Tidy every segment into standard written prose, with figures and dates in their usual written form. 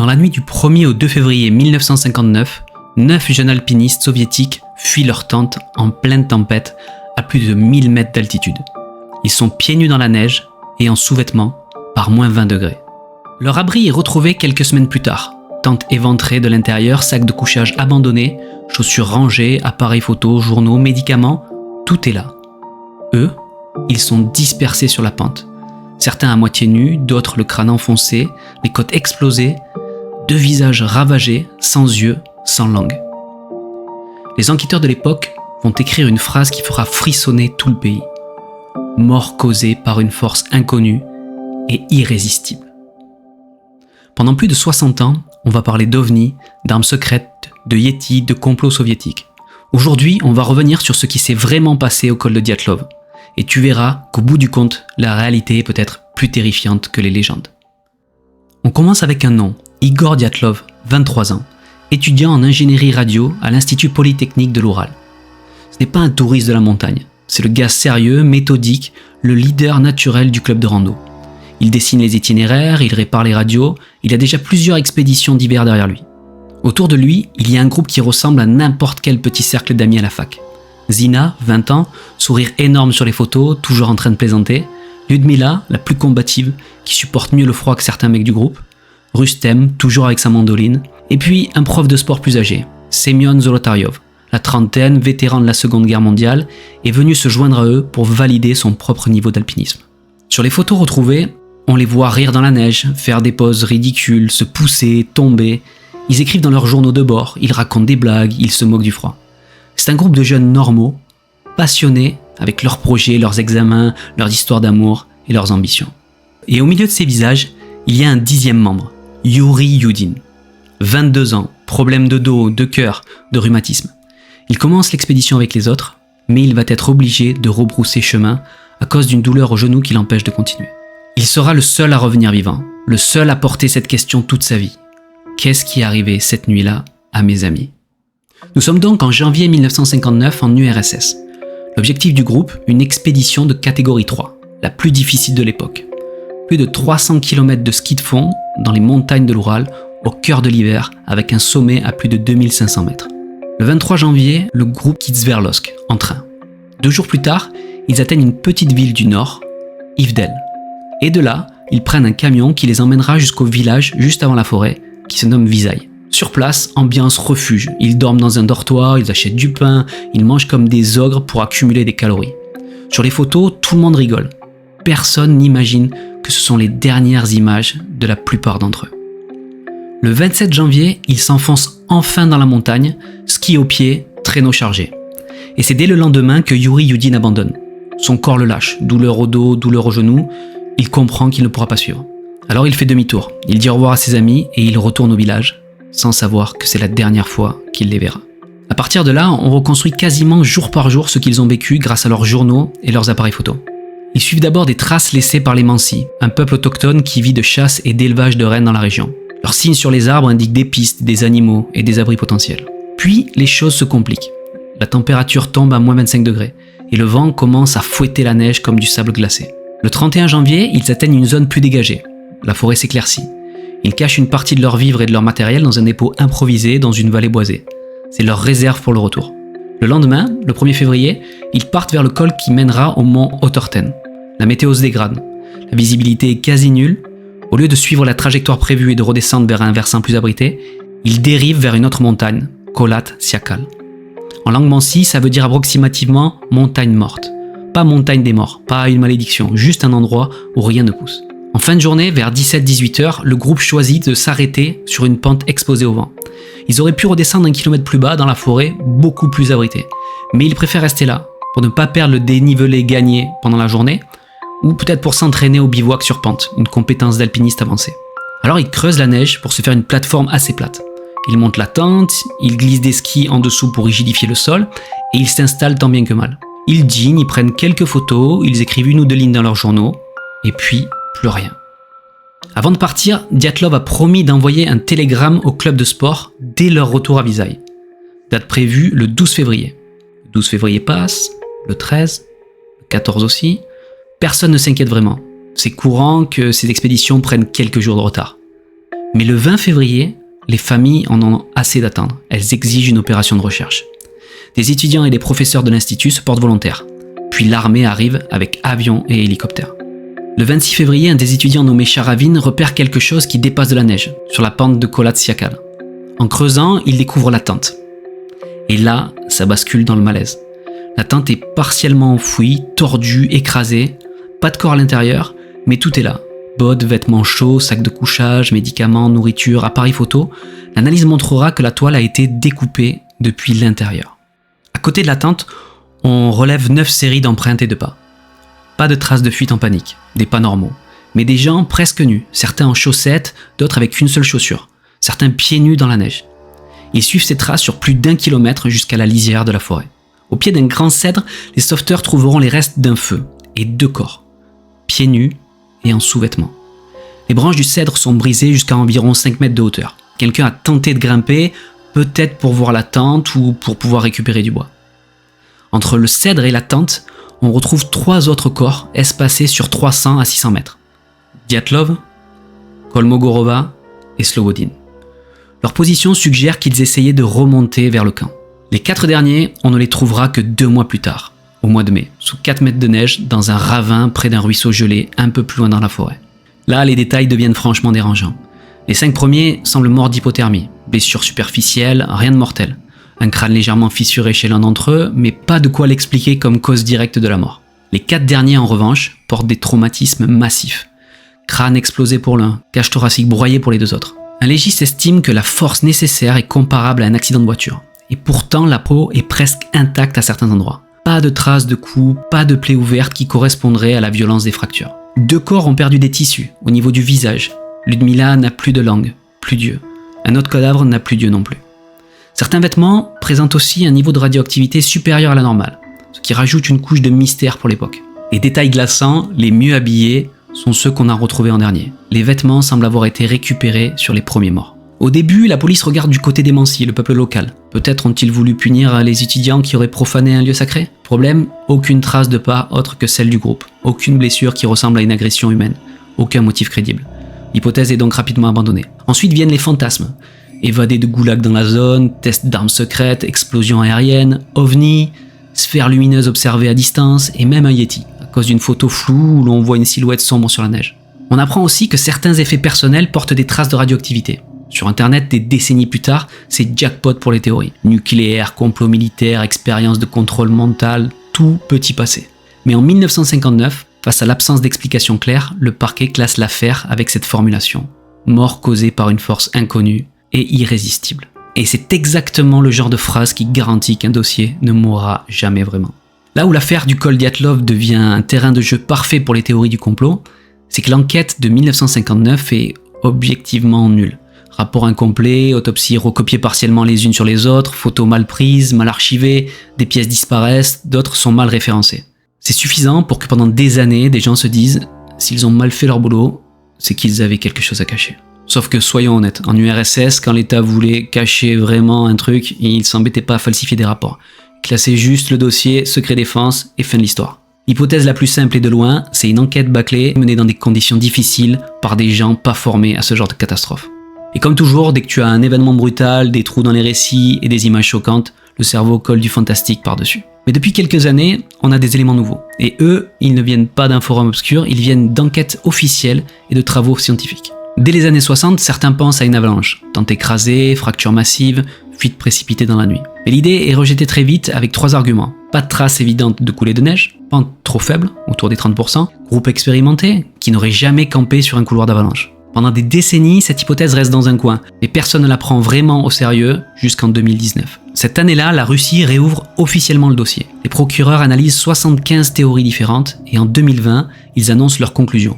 Dans la nuit du 1er au 2 février 1959, 9 jeunes alpinistes soviétiques fuient leur tente en pleine tempête à plus de 1000 mètres d'altitude. Ils sont pieds nus dans la neige et en sous-vêtements par moins 20 degrés. Leur abri est retrouvé quelques semaines plus tard. Tente éventrée de l'intérieur, sacs de couchage abandonnés, chaussures rangées, appareils photos, journaux, médicaments, tout est là. Eux, ils sont dispersés sur la pente. Certains à moitié nus, d'autres le crâne enfoncé, les côtes explosées, 2 visages ravagés, sans yeux, sans langue. Les enquêteurs de l'époque vont écrire une phrase qui fera frissonner tout le pays. Mort causée par une force inconnue et irrésistible. Pendant plus de 60 ans, on va parler d'OVNI, d'armes secrètes, de Yétis, de complots soviétiques. Aujourd'hui, on va revenir sur ce qui s'est vraiment passé au col de Dyatlov. Et tu verras qu'au bout du compte, la réalité est peut-être plus terrifiante que les légendes. On commence avec un nom, Igor Dyatlov, 23 ans, étudiant en ingénierie radio à l'Institut Polytechnique de l'Oural. Ce n'est pas un touriste de la montagne, c'est le gars sérieux, méthodique, le leader naturel du club de rando. Il dessine les itinéraires, il répare les radios, il a déjà plusieurs expéditions d'hiver derrière lui. Autour de lui, il y a un groupe qui ressemble à n'importe quel petit cercle d'amis à la fac. Zina, 20 ans, sourire énorme sur les photos, toujours en train de plaisanter. Lyudmila, la plus combative, qui supporte mieux le froid que certains mecs du groupe. Rustem, toujours avec sa mandoline. Et puis un prof de sport plus âgé, Semyon Zolotaryov, la trentaine, vétéran de la Seconde Guerre mondiale, est venu se joindre à eux pour valider son propre niveau d'alpinisme. Sur les photos retrouvées, on les voit rire dans la neige, faire des poses ridicules, se pousser, tomber. Ils écrivent dans leurs journaux de bord, ils racontent des blagues, ils se moquent du froid. C'est un groupe de jeunes normaux, passionnés avec leurs projets, leurs examens, leurs histoires d'amour et leurs ambitions. Et au milieu de ces visages, il y a un 10e membre, Yuri Yudin. 22 ans, problème de dos, de cœur, de rhumatisme. Il commence l'expédition avec les autres, mais il va être obligé de rebrousser chemin à cause d'une douleur au genou qui l'empêche de continuer. Il sera le seul à revenir vivant, le seul à porter cette question toute sa vie. Qu'est-ce qui est arrivé cette nuit-là à mes amis ? Nous sommes donc en janvier 1959 en URSS. L'objectif du groupe, une expédition de catégorie 3, la plus difficile de l'époque. Plus de 300 km de ski de fond dans les montagnes de l'Oural, au cœur de l'hiver, avec un sommet à plus de 2500 mètres. Le 23 janvier, le groupe quitte Sverdlovsk en train. 2 jours plus tard, ils atteignent une petite ville du nord, Ivdel. Et de là, ils prennent un camion qui les emmènera jusqu'au village juste avant la forêt, qui se nomme Visaï. Sur place, ambiance refuge. Ils dorment dans un dortoir, ils achètent du pain, ils mangent comme des ogres pour accumuler des calories. Sur les photos, tout le monde rigole. Personne n'imagine que ce sont les dernières images de la plupart d'entre eux. Le 27 janvier, ils s'enfoncent enfin dans la montagne, ski au pied, traîneau chargé. Et c'est dès le lendemain que Yuri Yudin abandonne. Son corps le lâche, douleur au dos, douleur au genou, il comprend qu'il ne pourra pas suivre. Alors il fait demi-tour, il dit au revoir à ses amis et il retourne au village, sans savoir que c'est la dernière fois qu'il les verra. À partir de là, on reconstruit quasiment jour par jour ce qu'ils ont vécu grâce à leurs journaux et leurs appareils photo. Ils suivent d'abord des traces laissées par les Mansi, un peuple autochtone qui vit de chasse et d'élevage de rennes dans la région. Leurs signes sur les arbres indiquent des pistes, des animaux et des abris potentiels. Puis, les choses se compliquent. La température tombe à moins 25 degrés et le vent commence à fouetter la neige comme du sable glacé. Le 31 janvier, ils atteignent une zone plus dégagée. La forêt s'éclaircit. Ils cachent une partie de leurs vivres et de leur matériel dans un dépôt improvisé dans une vallée boisée. C'est leur réserve pour le retour. Le lendemain, le 1er février, ils partent vers le col qui mènera au mont Otorten. La météo se dégrade. La visibilité est quasi nulle. Au lieu de suivre la trajectoire prévue et de redescendre vers un versant plus abrité, ils dérivent vers une autre montagne, Kholat Syakal. En langue mansi, ça veut dire approximativement montagne morte. Pas montagne des morts, pas une malédiction, juste un endroit où rien ne pousse. En fin de journée, vers 17-18 heures, le groupe choisit de s'arrêter sur une pente exposée au vent. Ils auraient pu redescendre 1 kilomètre plus bas dans la forêt, beaucoup plus abritée. Mais ils préfèrent rester là, pour ne pas perdre le dénivelé gagné pendant la journée, ou peut-être pour s'entraîner au bivouac sur pente, une compétence d'alpiniste avancée. Alors ils creusent la neige pour se faire une plateforme assez plate. Ils montent la tente, ils glissent des skis en dessous pour rigidifier le sol, et ils s'installent tant bien que mal. Ils dînent, ils prennent quelques photos, ils écrivent 1 ou 2 lignes dans leurs journaux, et puis plus rien. Avant de partir, Dyatlov a promis d'envoyer un télégramme au club de sport dès leur retour à Visaï. Date prévue le 12 février. Le 12 février passe, le 13, le 14 aussi. Personne ne s'inquiète vraiment. C'est courant que ces expéditions prennent quelques jours de retard. Mais le 20 février, les familles en ont assez d'attendre. Elles exigent une opération de recherche. Des étudiants et des professeurs de l'institut se portent volontaires. Puis l'armée arrive avec avions et hélicoptères. Le 26 février, un des étudiants nommé Charavine repère quelque chose qui dépasse de la neige, sur la pente de Kholat Syakal. En creusant, il découvre la tente. Et là, ça bascule dans le malaise. La tente est partiellement enfouie, tordue, écrasée. Pas de corps à l'intérieur, mais tout est là. Bottes, vêtements chauds, sacs de couchage, médicaments, nourriture, appareils photo. L'analyse montrera que la toile a été découpée depuis l'intérieur. À côté de la tente, on relève 9 séries d'empreintes et de pas. Pas de traces de fuite en panique, des pas normaux, mais des gens presque nus, certains en chaussettes, d'autres avec une seule chaussure, certains pieds nus dans la neige. Ils suivent ces traces sur plus d'1 kilomètre jusqu'à la lisière de la forêt. Au pied d'un grand cèdre, les sauveteurs trouveront les restes d'un feu et 2 corps, pieds nus et en sous-vêtements. Les branches du cèdre sont brisées jusqu'à environ 5 mètres de hauteur. Quelqu'un a tenté de grimper, peut-être pour voir la tente ou pour pouvoir récupérer du bois. Entre le cèdre et la tente, on retrouve 3 autres corps espacés sur 300 à 600 mètres. Dyatlov, Kolmogorova et Slobodin. Leur position suggère qu'ils essayaient de remonter vers le camp. Les 4 derniers, on ne les trouvera que 2 mois plus tard, au mois de mai, sous 4 mètres de neige, dans un ravin près d'un ruisseau gelé, un peu plus loin dans la forêt. Là, les détails deviennent franchement dérangeants. Les 5 premiers semblent morts d'hypothermie, blessures superficielles, rien de mortel. Un crâne légèrement fissuré chez l'un d'entre eux, mais pas de quoi l'expliquer comme cause directe de la mort. Les 4 derniers, en revanche, portent des traumatismes massifs. Crâne explosé pour l'un, cage thoracique broyée pour les 2 autres. Un légiste estime que la force nécessaire est comparable à un accident de voiture. Et pourtant, la peau est presque intacte à certains endroits. Pas de traces de coups, pas de plaies ouvertes qui correspondraient à la violence des fractures. 2 corps ont perdu des tissus, au niveau du visage. Ludmila n'a plus de langue, plus d'yeux. Un autre cadavre n'a plus d'yeux non plus. Certains vêtements présentent aussi un niveau de radioactivité supérieur à la normale, ce qui rajoute une couche de mystère pour l'époque. Les détails glaçants, les mieux habillés, sont ceux qu'on a retrouvés en dernier. Les vêtements semblent avoir été récupérés sur les premiers morts. Au début, la police regarde du côté des Mansi, le peuple local. Peut-être ont-ils voulu punir les étudiants qui auraient profané un lieu sacré. Problème, aucune trace de pas autre que celle du groupe. Aucune blessure qui ressemble à une agression humaine. Aucun motif crédible. L'hypothèse est donc rapidement abandonnée. Ensuite viennent les fantasmes. Évadés de goulag dans la zone, tests d'armes secrètes, explosions aériennes, ovnis, sphères lumineuses observées à distance et même un yeti, à cause d'une photo floue où l'on voit une silhouette sombre sur la neige. On apprend aussi que certains effets personnels portent des traces de radioactivité. Sur internet, des décennies plus tard, c'est jackpot pour les théories. Nucléaire, complot militaire, expérience de contrôle mental, tout peut y passer. Mais en 1959, face à l'absence d'explication claire, le parquet classe l'affaire avec cette formulation. Mort causée par une force inconnue et irrésistible. Et c'est exactement le genre de phrase qui garantit qu'un dossier ne mourra jamais vraiment. Là où l'affaire du col Dyatlov devient un terrain de jeu parfait pour les théories du complot, c'est que l'enquête de 1959 est objectivement nulle. Rapport incomplet, autopsies recopiées partiellement les unes sur les autres, photos mal prises, mal archivées, des pièces disparaissent, d'autres sont mal référencées. C'est suffisant pour que pendant des années, des gens se disent « s'ils ont mal fait leur boulot, c'est qu'ils avaient quelque chose à cacher ». Sauf que soyons honnêtes, en URSS, quand l'État voulait cacher vraiment un truc, il s'embêtait pas à falsifier des rapports. Il classait juste le dossier secret défense et fin de l'histoire. L'hypothèse la plus simple et de loin, c'est une enquête bâclée menée dans des conditions difficiles par des gens pas formés à ce genre de catastrophe. Et comme toujours, dès que tu as un événement brutal, des trous dans les récits et des images choquantes, le cerveau colle du fantastique par-dessus. Mais depuis quelques années, on a des éléments nouveaux. Et eux, ils ne viennent pas d'un forum obscur, ils viennent d'enquêtes officielles et de travaux scientifiques. Dès les années 60, certains pensent à une avalanche. Tente écrasée, fracture massive, fuite précipitée dans la nuit. Mais l'idée est rejetée très vite avec 3 arguments. Pas de traces évidentes de coulée de neige, pente trop faible, autour des 30%, groupe expérimenté, qui n'aurait jamais campé sur un couloir d'avalanche. Pendant des décennies, cette hypothèse reste dans un coin, mais personne ne la prend vraiment au sérieux jusqu'en 2019. Cette année-là, la Russie réouvre officiellement le dossier. Les procureurs analysent 75 théories différentes et en 2020, ils annoncent leurs conclusions.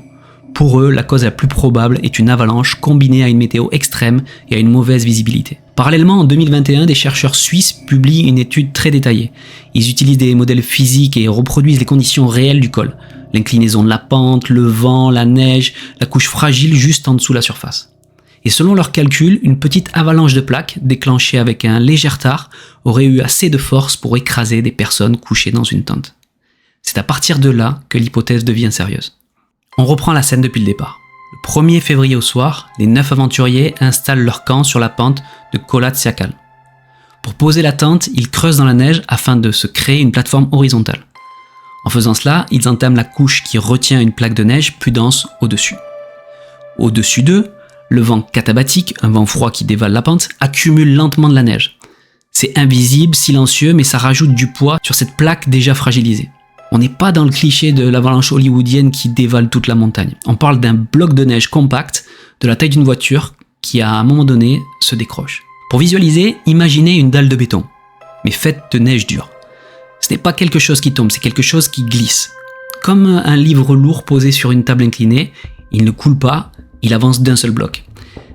Pour eux, la cause la plus probable est une avalanche combinée à une météo extrême et à une mauvaise visibilité. Parallèlement, en 2021, des chercheurs suisses publient une étude très détaillée. Ils utilisent des modèles physiques et reproduisent les conditions réelles du col. L'inclinaison de la pente, le vent, la neige, la couche fragile juste en dessous de la surface. Et selon leurs calculs, une petite avalanche de plaques, déclenchée avec un léger retard, aurait eu assez de force pour écraser des personnes couchées dans une tente. C'est à partir de là que l'hypothèse devient sérieuse. On reprend la scène depuis le départ. Le 1er février au soir, les 9 aventuriers installent leur camp sur la pente de Kholat Syakal. Pour poser la tente, ils creusent dans la neige afin de se créer une plateforme horizontale. En faisant cela, ils entament la couche qui retient une plaque de neige plus dense au-dessus. Au-dessus d'eux, le vent katabatique, un vent froid qui dévale la pente, accumule lentement de la neige. C'est invisible, silencieux, mais ça rajoute du poids sur cette plaque déjà fragilisée. On n'est pas dans le cliché de l'avalanche hollywoodienne qui dévale toute la montagne. On parle d'un bloc de neige compact, de la taille d'une voiture, qui à un moment donné se décroche. Pour visualiser, imaginez une dalle de béton, mais faite de neige dure. Ce n'est pas quelque chose qui tombe, c'est quelque chose qui glisse. Comme un livre lourd posé sur une table inclinée, il ne coule pas, il avance d'un seul bloc.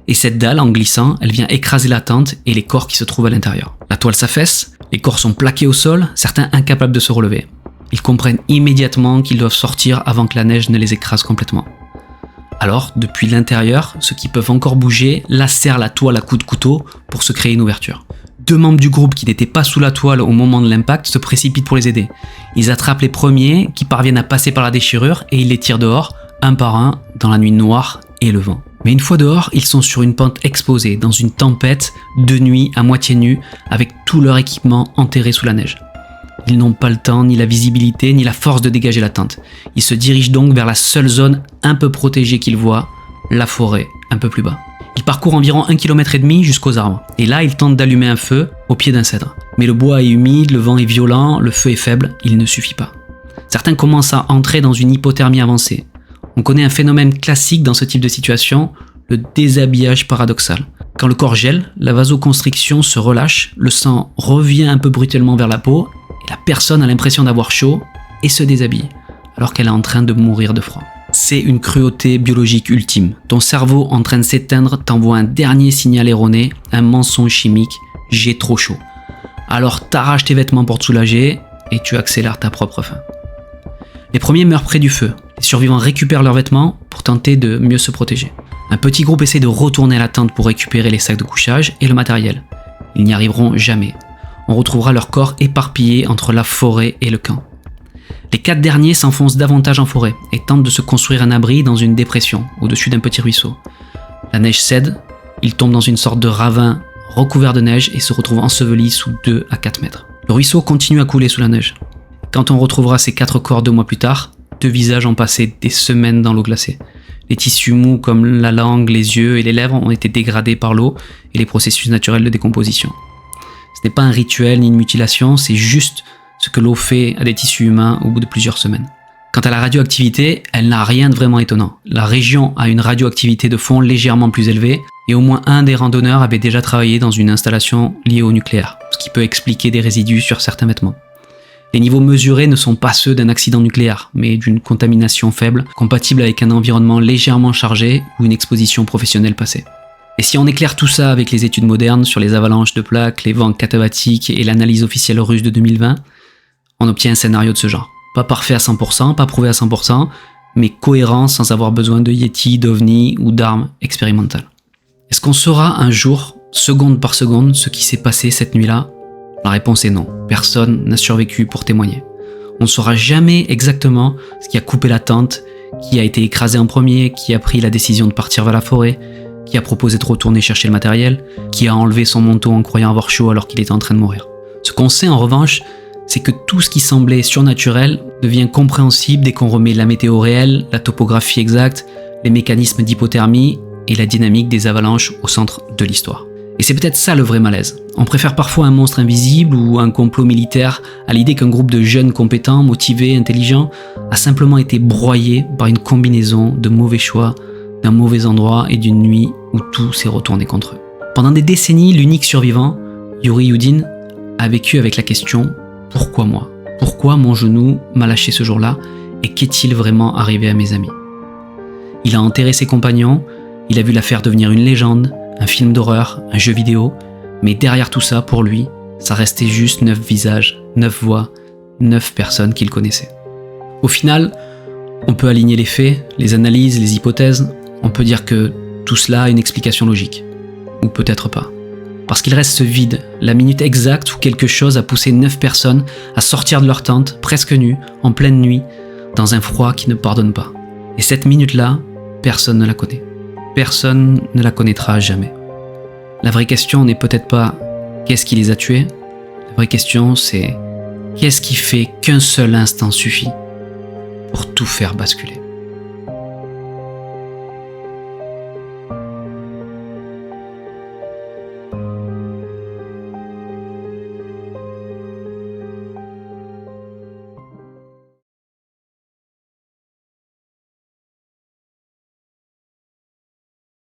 Et cette dalle, en glissant, elle vient écraser la tente et les corps qui se trouvent à l'intérieur. La toile s'affaisse, les corps sont plaqués au sol, certains incapables de se relever. Ils comprennent immédiatement qu'ils doivent sortir avant que la neige ne les écrase complètement. Alors, depuis l'intérieur, ceux qui peuvent encore bouger lacèrent la toile à coups de couteau pour se créer une ouverture. 2 membres du groupe qui n'étaient pas sous la toile au moment de l'impact se précipitent pour les aider. Ils attrapent les premiers qui parviennent à passer par la déchirure et ils les tirent dehors, un par un, dans la nuit noire et le vent. Mais une fois dehors, ils sont sur une pente exposée, dans une tempête, de nuit, à moitié nus, avec tout leur équipement enterré sous la neige. Ils n'ont pas le temps, ni la visibilité, ni la force de dégager la tente. Ils se dirigent donc vers la seule zone un peu protégée qu'ils voient, la forêt, un peu plus bas. Ils parcourent environ 1,5 km jusqu'aux arbres. Et là, ils tentent d'allumer un feu au pied d'un cèdre. Mais le bois est humide, le vent est violent, le feu est faible, il ne suffit pas. Certains commencent à entrer dans une hypothermie avancée. On connaît un phénomène classique dans ce type de situation, le déshabillage paradoxal. Quand le corps gèle, la vasoconstriction se relâche, le sang revient un peu brutalement vers la peau, et la personne a l'impression d'avoir chaud et se déshabille, alors qu'elle est en train de mourir de froid. C'est une cruauté biologique ultime. Ton cerveau en train de s'éteindre t'envoie un dernier signal erroné, un mensonge chimique, j'ai trop chaud. Alors t'arraches tes vêtements pour te soulager et tu accélères ta propre fin. Les premiers meurent près du feu. Les survivants récupèrent leurs vêtements pour tenter de mieux se protéger. Un petit groupe essaie de retourner à la tente pour récupérer les sacs de couchage et le matériel. Ils n'y arriveront jamais. On retrouvera leurs corps éparpillés entre la forêt et le camp. Les 4 derniers s'enfoncent davantage en forêt et tentent de se construire un abri dans une dépression, au-dessus d'un petit ruisseau. La neige cède, ils tombent dans une sorte de ravin recouvert de neige et se retrouvent ensevelis sous 2 à 4 mètres. Le ruisseau continue à couler sous la neige. Quand on retrouvera ces 4 corps 2 mois plus tard, 2 visages ont passé des semaines dans l'eau glacée. Les tissus mous comme la langue, les yeux et les lèvres ont été dégradés par l'eau et les processus naturels de décomposition. Ce n'est pas un rituel ni une mutilation, c'est juste ce que l'eau fait à des tissus humains au bout de plusieurs semaines. Quant à la radioactivité, elle n'a rien de vraiment étonnant. La région a une radioactivité de fond légèrement plus élevée et au moins un des randonneurs avait déjà travaillé dans une installation liée au nucléaire, ce qui peut expliquer des résidus sur certains vêtements. Les niveaux mesurés ne sont pas ceux d'un accident nucléaire, mais d'une contamination faible, compatible avec un environnement légèrement chargé ou une exposition professionnelle passée. Et si on éclaire tout ça avec les études modernes sur les avalanches de plaques, les vents katabatiques et l'analyse officielle russe de 2020, on obtient un scénario de ce genre. Pas parfait à 100%, pas prouvé à 100%, mais cohérent sans avoir besoin de Yeti, d'OVNI ou d'armes expérimentales. Est-ce qu'on saura un jour, seconde par seconde, ce qui s'est passé cette nuit-là ? La réponse est non. Personne n'a survécu pour témoigner. On ne saura jamais exactement ce qui a coupé la tente, qui a été écrasé en premier, qui a pris la décision de partir vers la forêt, qui a proposé de retourner chercher le matériel, qui a enlevé son manteau en croyant avoir chaud alors qu'il était en train de mourir. Ce qu'on sait en revanche, c'est que tout ce qui semblait surnaturel devient compréhensible dès qu'on remet la météo réelle, la topographie exacte, les mécanismes d'hypothermie et la dynamique des avalanches au centre de l'histoire. Et c'est peut-être ça le vrai malaise. On préfère parfois un monstre invisible ou un complot militaire à l'idée qu'un groupe de jeunes compétents, motivés, intelligents a simplement été broyé par une combinaison de mauvais choix, d'un mauvais endroit et d'une nuit où tout s'est retourné contre eux. Pendant des décennies, l'unique survivant, Yuri Yudin, a vécu avec la question « Pourquoi moi ? Pourquoi mon genou m'a lâché ce jour-là et qu'est-il vraiment arrivé à mes amis ?» Il a enterré ses compagnons, il a vu l'affaire devenir une légende, un film d'horreur, un jeu vidéo, mais derrière tout ça, pour lui, ça restait juste 9 visages, 9 voix, 9 personnes qu'il connaissait. Au final, on peut aligner les faits, les analyses, les hypothèses, on peut dire que tout cela a une explication logique. Ou peut-être pas. Parce qu'il reste ce vide, la minute exacte où quelque chose a poussé 9 personnes à sortir de leur tente, presque nues, en pleine nuit, dans un froid qui ne pardonne pas. Et cette minute-là, personne ne la connaît. Personne ne la connaîtra jamais. La vraie question n'est peut-être pas qu'est-ce qui les a tués. La vraie question c'est qu'est-ce qui fait qu'un seul instant suffit pour tout faire basculer.